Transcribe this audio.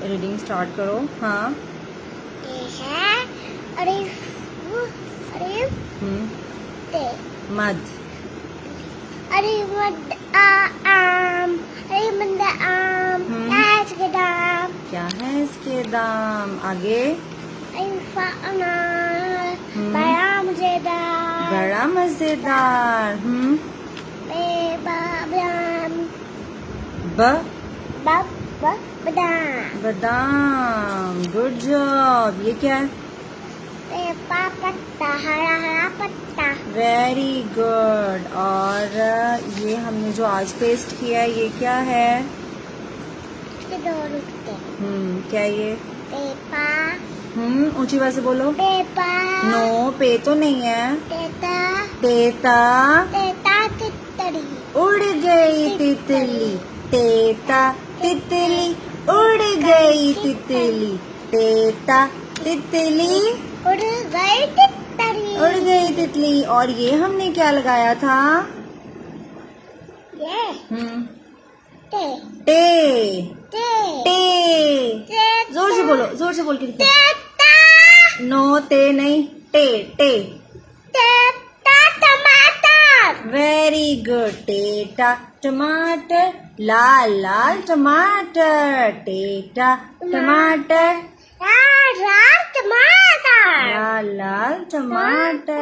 Reading start करो. हाँ. ये है अरिफ अरिफ ते मद. अरिफ मद आम अरिफ मद आम क्या है इसके दाम क्या है इसके दाम. आगे. अरिफ अनार बड़ा मजेदार बड़ा मजेदार. बादाम बादाम बादाम. Good job. ये क्या है. पेपा पत्ता हरा हरा पत्ता वेरी गुड. और ये हमने जो आज पेस्ट किया है ये क्या है. इसके दो रुकते क्या ये. पेपा ऊंची आवाज से बोलो. पेपा नो पे तो नहीं है. तेता तेता. तेता तितली उड़ गई तितली. तेता तितली उड़ गई तितली. तेता तितली उड़ गई तितली उड़ गई तितली. और ये हमने क्या लगाया था. ये ते टे. ते टे. तेता जोर से बोलो. जोर से बोल के दिखाओ. तेता नो ते नहीं. टे टे. तेता टमाटर वेरी गुड. टेटा टमाटर. लाल लाल टमाटर. टेटा टमाटर. लाल लाल टमाटर लाल लाल टमाटर.